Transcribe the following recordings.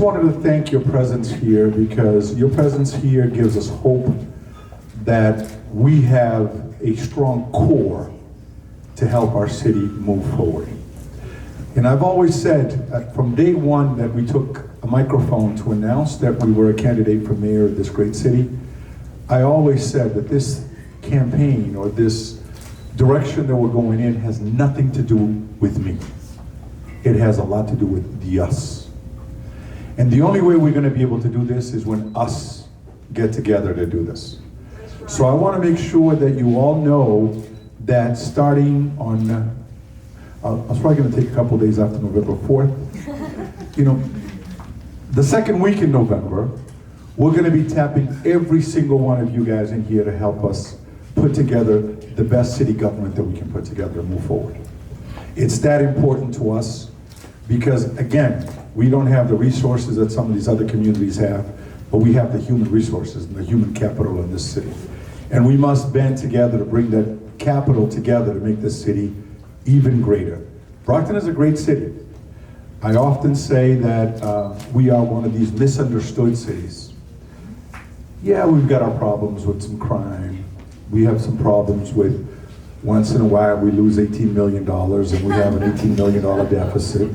wanted to thank your presence here, because your presence here gives us hope that we have a strong core to help our city move forward. And I've always said from day one that we took a microphone to announce that we were a candidate for mayor of this great city. I always said that this campaign or this direction that we're going in has nothing to do with me. It has a lot to do with the us. And the only way we're going to be able to do this is when us get together to do this. So I want to make sure that you all know that starting on, I was probably going to take a couple days after November 4th. You know, the second week in November, we're going to be tapping every single one of you guys in here to help us put together the best city government that we can put together and move forward. It's that important to us because, again, we don't have the resources that some of these other communities have, but we have the human resources and the human capital in this city. And we must band together to bring that capital together to make this city even greater. Brockton is a great city. I often say that we are one of these misunderstood cities. Yeah, we've got our problems with some crime. We have some problems with, once in a while we lose $18 million and we have an $18 million deficit.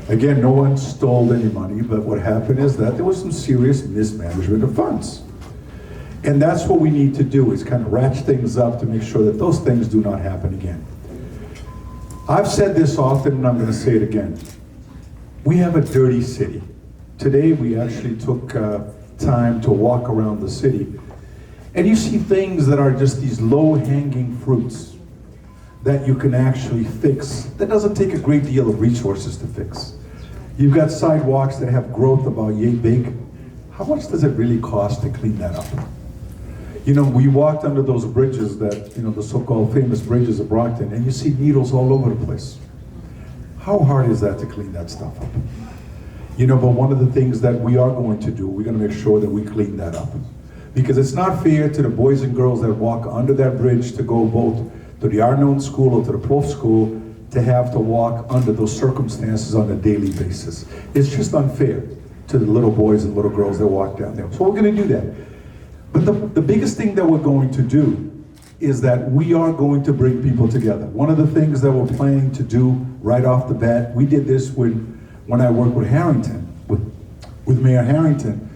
Again, no one stole any money, but what happened is that there was some serious mismanagement of funds. And that's what we need to do, is kind of ratchet things up to make sure that those things do not happen again. I've said this often and I'm going to say it again. We have a dirty city. Today we actually took time to walk around the city, and you see things that are just these low-hanging fruits that you can actually fix. That doesn't take a great deal of resources to fix. You've got sidewalks that have growth about yay big. How much does it really cost to clean that up? You know, we walked under those bridges that, you know, the so-called famous bridges of Brockton, and you see needles all over the place. How hard is that to clean that stuff up? You know, but one of the things that we are going to do, we're going to make sure that we clean that up. Because it's not fair to the boys and girls that walk under that bridge to go both to the Arnold School or to the Prof School to have to walk under those circumstances on a daily basis. It's just unfair to the little boys and little girls that walk down there. So we're going to do that. But the biggest thing that we're going to do is that we are going to bring people together. One of the things that we're planning to do right off the bat, we did this when I worked with Harrington, with Mayor Harrington.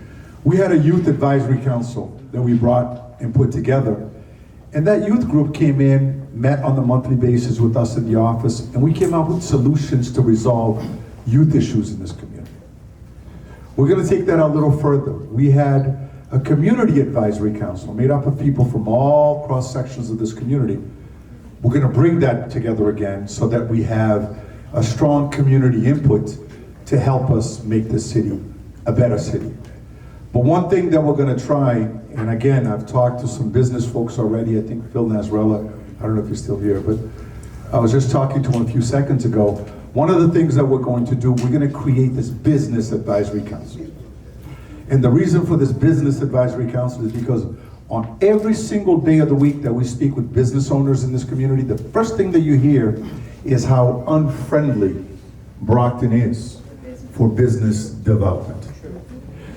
We had a youth advisory council that we brought and put together. And that youth group came in, met on a monthly basis with us in the office, and we came up with solutions to resolve youth issues in this community. We're going to take that a little further. We had a community advisory council made up of people from all cross sections of this community. We're going to bring that together again so that we have a strong community input to help us make this city a better city. But one thing that we're going to try, and again, I've talked to some business folks already. I think Phil Nasrella, I don't know if he's still here, but I was just talking to him a few seconds ago. One of the things that we're going to do, we're going to create this business advisory council. And the reason for this business advisory council is because on every single day of the week that we speak with business owners in this community, the first thing that you hear is how unfriendly Brockton is for business development.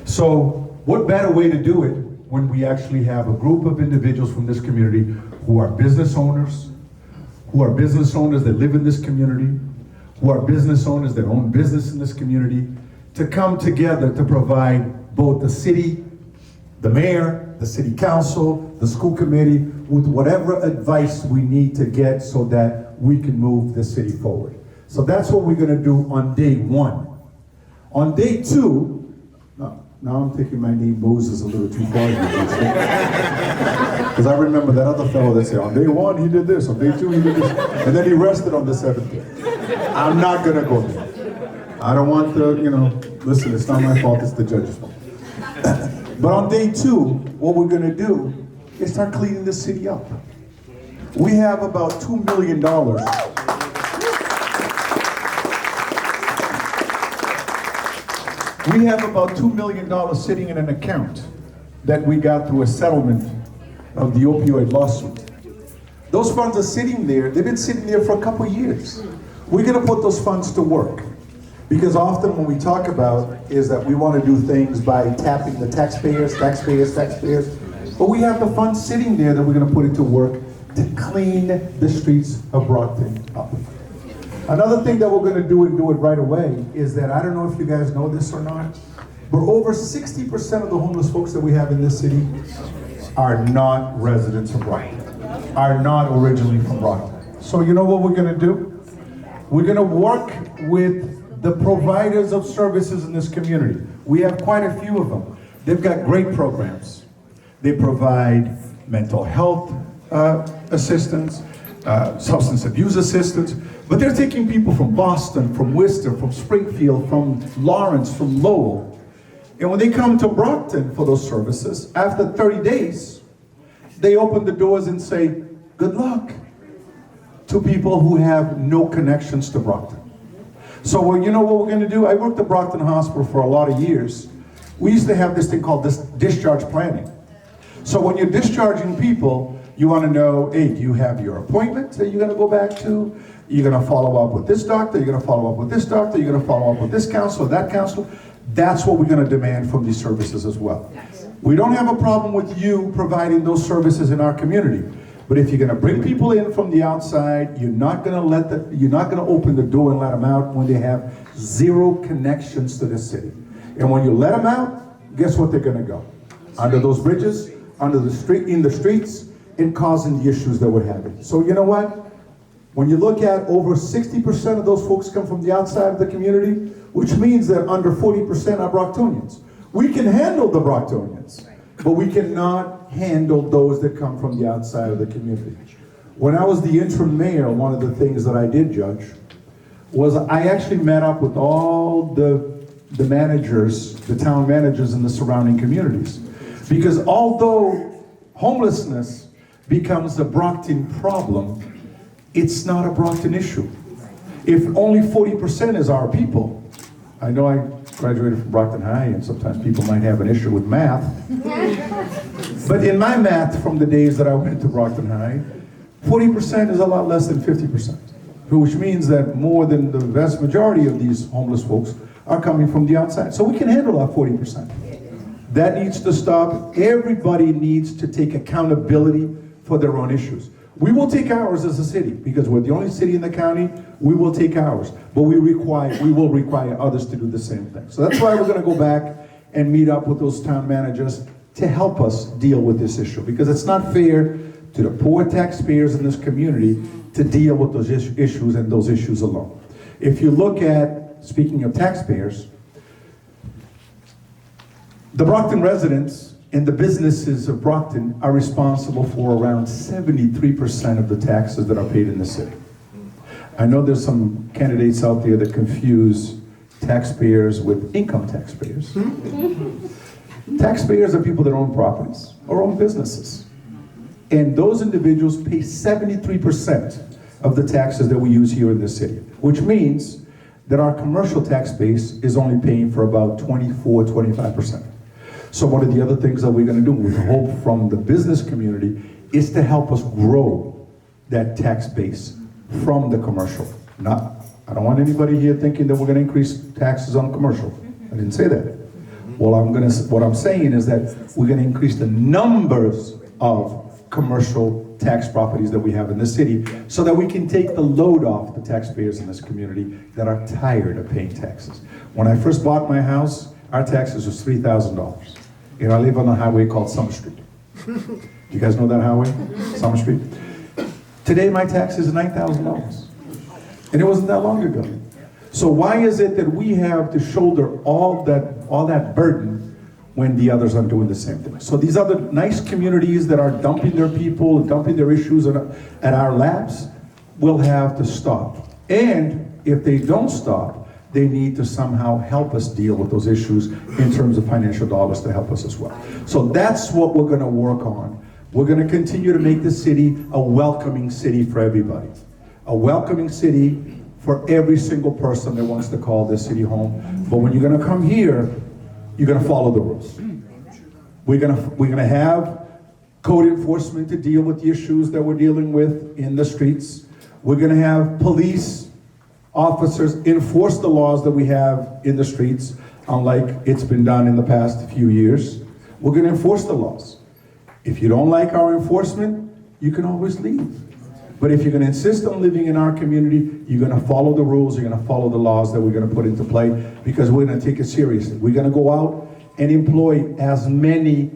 So what better way to do it when we actually have a group of individuals from this community who are business owners that live in this community, who are business owners that own business in this community, to come together to provide both the city, the mayor, the city council, the school committee, with whatever advice we need to get so that we can move the city forward. So that's what we're going to do on day one. On day two, now I'm taking my name Moses a little too far. Because I remember that other fellow that said, on day one he did this, on day two he did this, and then he rested on the seventh day. I'm not going to go there. I don't want to, listen, it's not my fault, it's the judge's fault. But on day two, what we're going to do is start cleaning the city up. We have about $2 million. We have about $2 million sitting in an account that we got through a settlement of the opioid lawsuit. Those funds are sitting there. They've been sitting there for a couple of years. We're going to put those funds to work. Because often when we talk about is that we want to do things by tapping the taxpayers, but we have the funds sitting there that we're going to put into work to clean the streets of Brockton up. Another thing that we're going to do and do it right away is that, I don't know if you guys know this or not, but over 60% of the homeless folks that we have in this city are not residents of Brockton, are not originally from Brockton. So you know what we're going to do? We're going to work with the providers of services in this community. We have quite a few of them. They've got great programs. They provide mental health assistance, substance abuse assistance, but they're taking people from Boston, from Worcester, from Springfield, from Lawrence, from Lowell. And when they come to Brockton for those services, after 30 days, they open the doors and say, good luck, to people who have no connections to Brockton. So well, you know what we're gonna do? I worked at Brockton Hospital for a lot of years. We used to have this thing called discharge planning. So when you're discharging people, you wanna know, hey, do you have your appointment that you're gonna go back to? You're gonna follow up with this doctor, you're gonna follow up with this doctor, you're gonna follow up with this counselor, that counselor. That's what we're gonna demand from these services as well. We don't have a problem with you providing those services in our community. But if you're gonna bring people in from the outside, you're not gonna open the door and let them out when they have zero connections to the city. And when you let them out, guess what they're gonna go? Under those bridges, under the street, in the streets, and causing the issues that we're having. So you know what? When you look at over 60% of those folks come from the outside of the community, which means that under 40% are Brocktonians. We can handle the Brocktonians, but we cannot handle those that come from the outside of the community. When I was the interim mayor, one of the things that I did, Judge, was I actually met up with all the managers, the town managers in the surrounding communities. Because although homelessness becomes a Brockton problem, it's not a Brockton issue. If only 40% is our people, I know I graduated from Brockton High and sometimes people might have an issue with math. But in my math from the days that I went to Brockton High, 40% is a lot less than 50%. Which means that more than the vast majority of these homeless folks are coming from the outside. So we can handle our 40%. That needs to stop. Everybody needs to take accountability for their own issues. We will take ours as a city, because we're the only city in the county. We will take ours, but we will require others to do the same thing. So that's why we're going to go back and meet up with those town managers to help us deal with this issue, because it's not fair to the poor taxpayers in this community to deal with those issues and those issues alone. If you look at, speaking of taxpayers, the Brockton residents and the businesses of Brockton are responsible for around 73% of the taxes that are paid in the city. I know there's some candidates out there that confuse taxpayers with income taxpayers. Taxpayers are people that own properties or own businesses. And those individuals pay 73% of the taxes that we use here in this city, which means that our commercial tax base is only paying for about 24-25%. So one of the other things that we're going to do with hope from the business community is to help us grow that tax base from the commercial. I don't want anybody here thinking that we're going to increase taxes on commercial. I didn't say that. Well, what I'm saying is that we're going to increase the numbers of commercial tax properties that we have in the city so that we can take the load off the taxpayers in this community that are tired of paying taxes. When I first bought my house, our taxes was $3,000. You know, I live on a highway called Summer Street. You guys know that highway? Summer Street? Today my tax is $9,000. And it wasn't that long ago. So why is it that we have to shoulder all that burden when the others are doing the same thing? So these other nice communities that are dumping their people, dumping their issues at our laps, will have to stop. And if they don't stop, they need to somehow help us deal with those issues in terms of financial dollars to help us as well. So that's what we're going to work on. We're going to continue to make the city a welcoming city for everybody. A welcoming city for every single person that wants to call this city home. But when you're going to come here, you're going to follow the rules. We're going to have code enforcement to deal with the issues that we're dealing with in the streets. We're going to have police officers enforce the laws that we have in the streets, unlike it's been done in the past few years. We're going to enforce the laws. If you don't like our enforcement, you can always leave. But if you're going to insist on living in our community, you're going to follow the rules, you're going to follow the laws that we're going to put into play, because we're going to take it seriously. We're going to go out and employ as many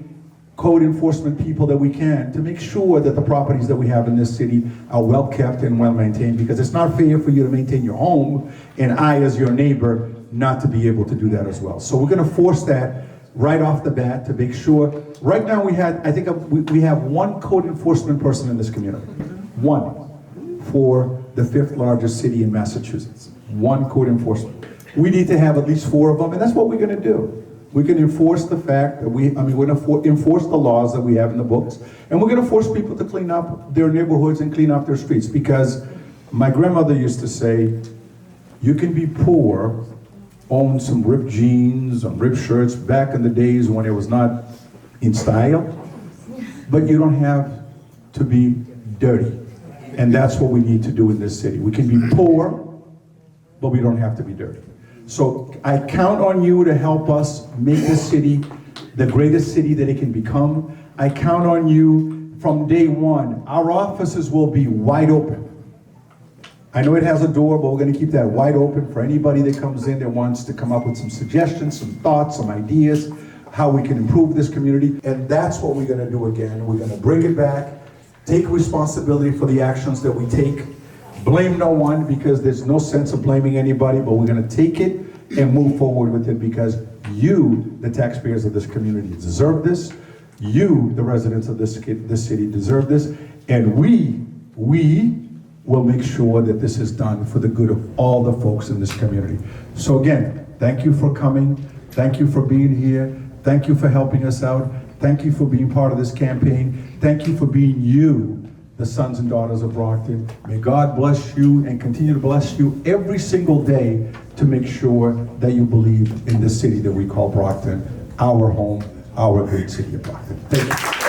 code enforcement people that we can to make sure that the properties that we have in this city are well kept and well maintained, because it's not fair for you to maintain your home and I, as your neighbor, not to be able to do that as well. So we're going to force that right off the bat to make sure. Right now we have one code enforcement person in this community. One, for the 5th largest city in Massachusetts. One code enforcement. We need to have at least 4 of them, and that's what we're going to do. We can enforce the fact that we're going to enforce the laws that we have in the books, and we're going to force people to clean up their neighborhoods and clean up their streets, because my grandmother used to say, you can be poor, own some ripped jeans, some ripped shirts back in the days when it was not in style, but you don't have to be dirty. And that's what we need to do in this city. We can be poor, but we don't have to be dirty. So I count on you to help us make this city the greatest city that it can become. I count on you from day one. Our offices will be wide open. I know it has a door, but we're going to keep that wide open for anybody that comes in that wants to come up with some suggestions, some thoughts, some ideas, how we can improve this community. And that's what we're going to do again. We're going to bring it back, take responsibility for the actions that we take, blame no one, because there's no sense of blaming anybody, but we're going to take it and move forward with it, because you, the taxpayers of this community, deserve this. You, the residents of this city, deserve this. And we will make sure that this is done for the good of all the folks in this community. So again, thank you for coming. Thank you for being here. Thank you for helping us out. Thank you for being part of this campaign. Thank you for being you, the sons and daughters of Brockton. May God bless you and continue to bless you every single day to make sure that you believe in this city that we call Brockton, our home, our great city of Brockton. Thank you.